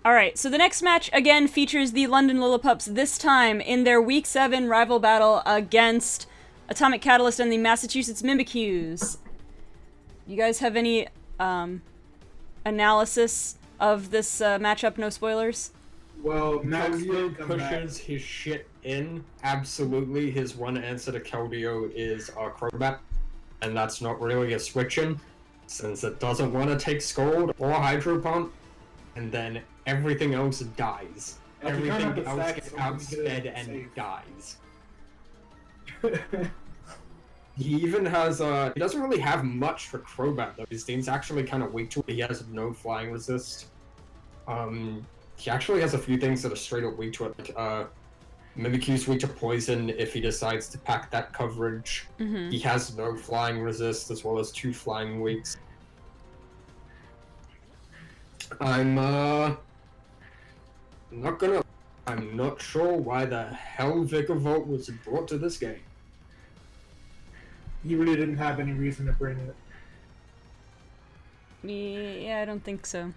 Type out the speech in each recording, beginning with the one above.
Alright, so the next match again features the London Lillipups, this time in their Week 7 rival battle against AtomiCatalyst and the Massachusetts Mimikyus. You guys have any analysis of this matchup? No spoilers? Well, Keldeo pushes his shit in. Absolutely, his one answer to Keldeo is Crobat, and that's not really a switch-in, since it doesn't want to take Scald or Hydro Pump, and then everything else dies. Everything else gets outsped and dies. He even has, he doesn't really have much for Crobat, though. His team's actually kind of weak to it. He has no flying resist. He actually has a few things that are straight up weak to it. Mimikyu's weak to poison if he decides to pack that coverage. Mm-hmm. He has no flying resist, as well as 2 flying weaks. I'm not sure why the hell Vikavolt was brought to this game. He really didn't have any reason to bring it. Yeah, I don't think so.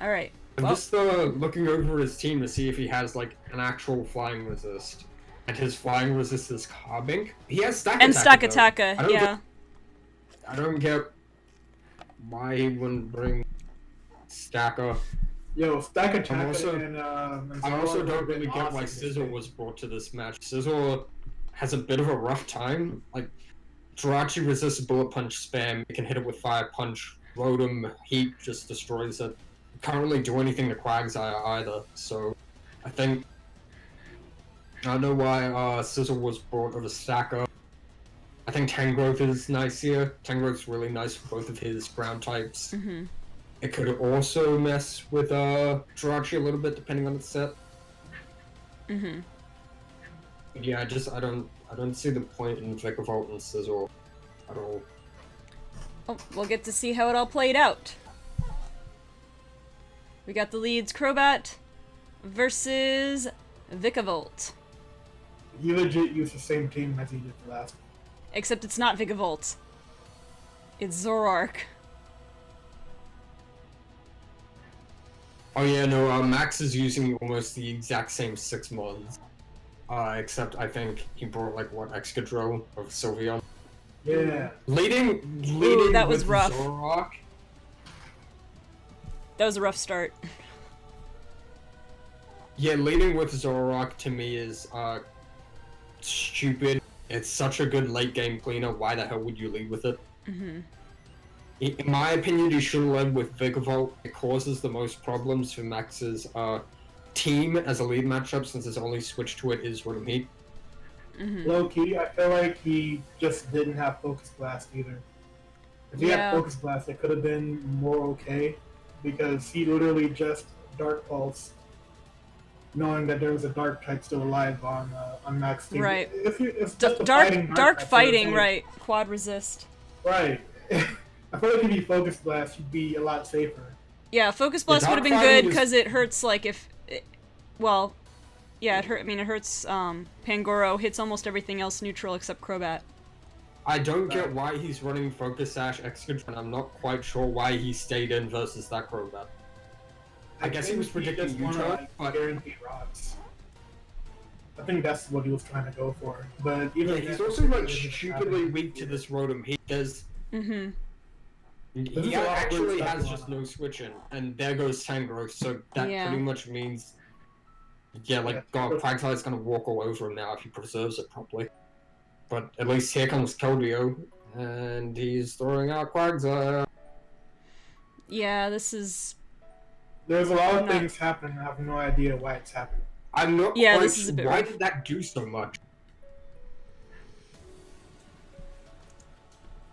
Alright. I'm just looking over his team to see if he has, like, an actual flying resist. And his flying resist is Carbink. He has Stack and Attack. Stack Attacka, yeah. I don't get why he wouldn't bring Stacker. Yo, Stack Attack I also don't really get why Sizzle was brought to this match. Sizzle has a bit of a rough time. Like, Jirachi resists Bullet Punch spam. You can hit it with Fire Punch. Rotom Heat just destroys it. Can't really do anything to Quagsire either, so I think I don't know why Sizzle was brought over Stacker. I think Tangrowth is nice here. Tangrowth's really nice for both of his ground types. Mm-hmm. It could also mess with Jirachi a little bit depending on its set. Mm-hmm. Yeah, I don't see the point in Vikavolt and Sizzle at all. Oh, we'll get to see how it all played out. We got the leads Crobat versus Vikavolt. He legit used the same team as he did the last one. Except it's not Vikavolt. It's Zoroark. Oh yeah, no, Max is using almost the exact same 6 mods. Except I think he brought, like, what, Excadrill or Sylveon? Yeah. Leading that was with rough. Zoroark. That was a rough start. Yeah, leading with Zoroark to me is stupid. It's such a good late game cleaner. Why the hell would you lead with it? Mm-hmm. In my opinion, you should have led with Vikavolt. It causes the most problems for Max's team as a lead matchup, since his only switch to it is Rotom Heat. Mm-hmm. Low key, I feel like he just didn't have Focus Blast either. If he had Focus Blast, it could have been more okay, because he literally just Dark Pulse, knowing that there was a Dark type still alive on Max team. Right. If Dark fighting, right. Quad resist. Right. I feel like if he Focus Blast, he'd be a lot safer. Yeah, Focus Blast would have been good, because it hurts, like, if... well, yeah, it hurts, Pangoro, hits almost everything else neutral except Crobat. I don't get why he's running Focus Sash Excadrill, and I'm not quite sure why he stayed in versus that Crobat. I guess he was predicting U-turn, but... guarantee rocks. I think that's what he was trying to go for. But even he's also, like, stupidly weak to this Rotom. He does... Mm-hmm. He actually has just no switching, and there goes Tangrowth, so that pretty much means... Yeah, like, Quagsire's gonna walk all over him now if he preserves it properly. But at least here comes Keldeo, and he's throwing out Quagsire. Yeah, this is... There's a lot of things happening, I have no idea why it's happening. I'm not quite sure. Why did that do so much?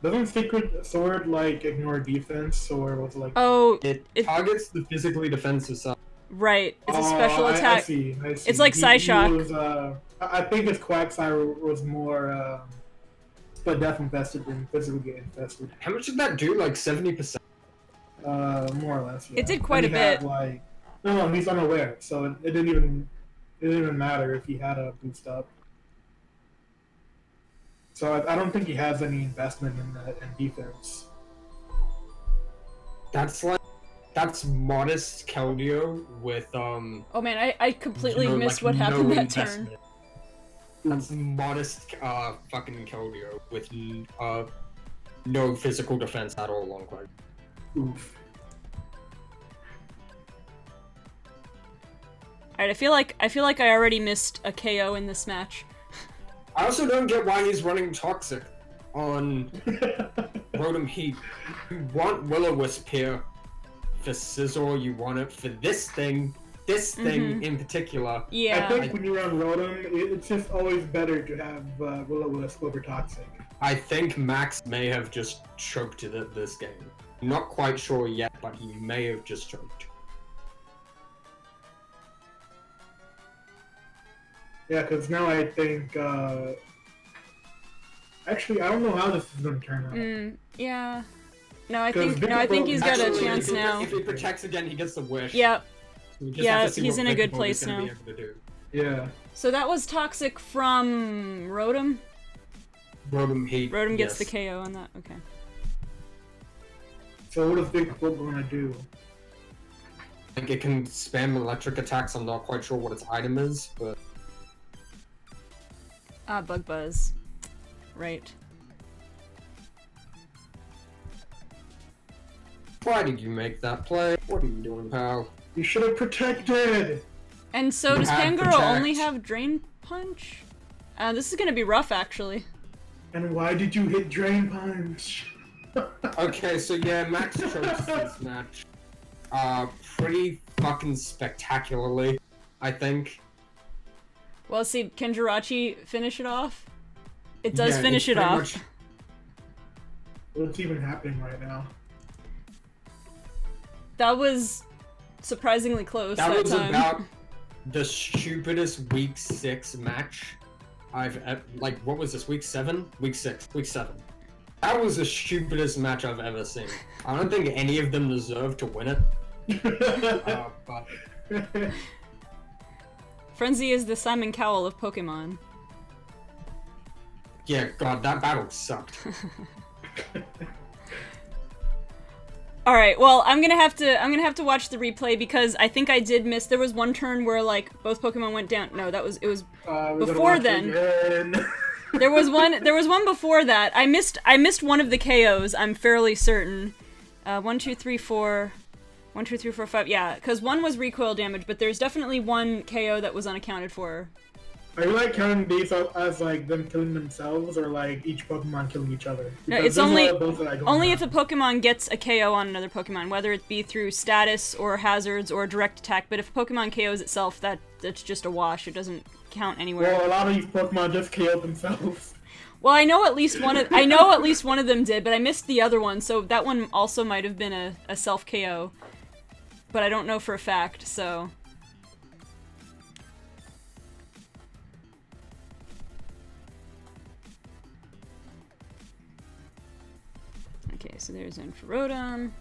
Doesn't Secret Sword, like, ignore defense, or was it like... Oh, it targets the physically defensive side. Right, it's a special attack. I see. It's like Psyshock. I think his Quagsire was more but death infested than physically infested. How much did that do? Like 70%? More or less. Yeah. It did quite a bit. No, he's unaware, so it didn't even matter if he had a boost up. So I don't think he has any investment in defense. That's like That's modest Keldeo with Oh man, I completely missed what no happened that investment. turn. That's modest fucking Keldeo with no physical defense at all on Clegg. Oof. Alright, I feel like I already missed a KO in this match. I also don't get why he's running Toxic on Rotom Heat. You want Will-O-Wisp here for Scizor, you want it for this thing in particular. Yeah. I think when you run Rotom, it's just always better to have Will-O-Wisp over Toxic. I think Max may have just choked it at this game. Not quite sure yet, but he may have just choked. Yeah, because now I think, actually, I don't know how this is going to turn out. Yeah. No, I think he's got a chance now. If he protects again, he gets the wish. Yep. So Yeah, he's in a good place now. Yeah. So that was Toxic from Rotom? Rotom Heat. Rotom gets the KO on that, okay. So what is Big Foot going to do? I think it can spam electric attacks, I'm not quite sure what its item is, but... Bug Buzz. Right. Why did you make that play? What are you doing, pal? You should have protected! And so does Pangoro only have Drain Punch? This is gonna be rough, actually. And why did you hit Drain Punch? Okay, so yeah, Max chokes this match. Pretty fucking spectacularly, I think. Well, see, can Jirachi finish it off? It does finish it off. What's even happening right now? That was surprisingly close that was time. About the stupidest Week 6 match I've like, what was this, Week 7? Week 6. Week 7. That was the stupidest match I've ever seen. I don't think any of them deserve to win it. But... Frenzy is the Simon Cowell of Pokemon. Yeah, God, that battle sucked. All right, well, I'm gonna have to watch the replay because I think I did miss. There was one turn where like both Pokemon went down. No, it was before then. There was one before that. I missed one of the KOs. I'm fairly certain. 1, 2, 3, 4. 1, 2, 3, 4, 5. Yeah, because one was recoil damage, but there's definitely one KO that was unaccounted for. Are you like counting these as like them killing themselves, or like each Pokemon killing each other? No, it's only if a Pokemon gets a KO on another Pokemon, whether it be through status or hazards or direct attack. But if a Pokemon KOs itself, that's just a wash. It doesn't count anywhere. Well, a lot of these Pokemon just KO'd themselves. Well, I know at least one of them did, but I missed the other one, so that one also might have been a self KO. But I don't know for a fact, so. Okay, so there's Rotom.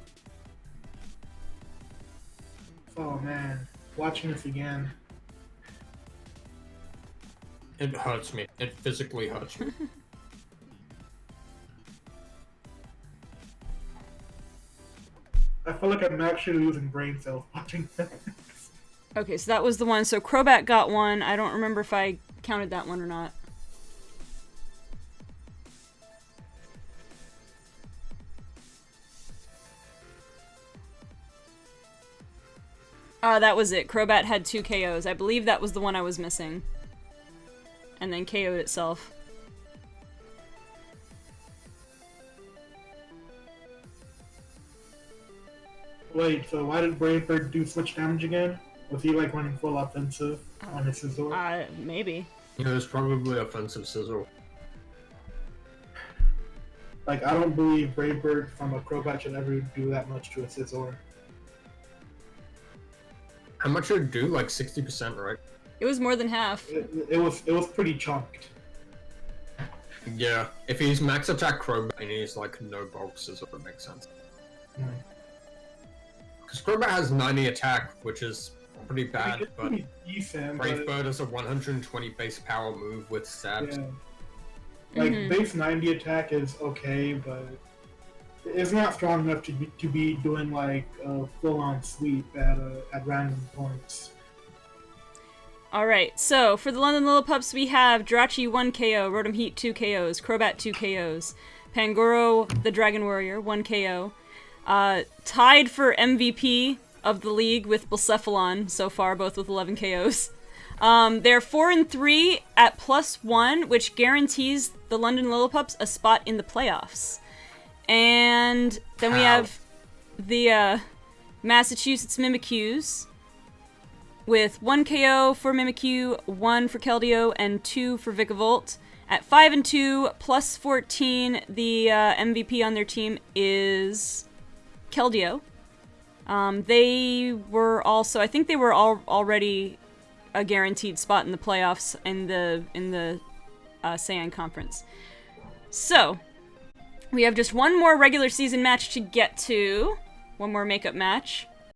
Oh man, watching this again. It hurts me. It physically hurts me. I feel like I'm actually losing brain cells watching this. Okay, so that was the one. So Crobat got one. I don't remember if I counted that one or not. That was it. Crobat had 2 KOs. I believe that was the one I was missing. And then KO'd itself. Wait, so why did Brayford do switch damage again? Was he like running full offensive on his Scizor? Maybe. Yeah, it was probably offensive Scizor. Like, I don't believe Brayford from a Crobat should ever do that much to a Scizor. How much did it do? Like 60%, right? It was more than half. It was pretty chunked. Yeah, if he's max attack Crobat and he's like no bulk Scizor, it makes sense. Because Crobat has 90 attack, which is pretty bad, but Brave Bird is a 120 base power move with stabs. Yeah. Like, base 90 attack is okay, but It's not strong enough to be doing like a full-on sweep at random points. Alright, so for the London Lillipups, we have Jirachi 1 KO, Rotom Heat 2 KOs, Crobat 2 KOs, Pangoro the Dragon Warrior 1 KO. Tied for MVP of the league with Blacephalon so far, both with 11 KOs. They're 4-3 at +1, which guarantees the London Lillipups a spot in the playoffs. And then we have the Massachusetts Mimikyus with 1 KO for Mimikyu, 1 for Keldeo, and 2 for Vikavolt. At 5-2, +14, the MVP on their team is Keldeo. They were also, I think they were already a guaranteed spot in the playoffs in the Saiyan Conference. So, we have just one more regular season match to get to. One more makeup match.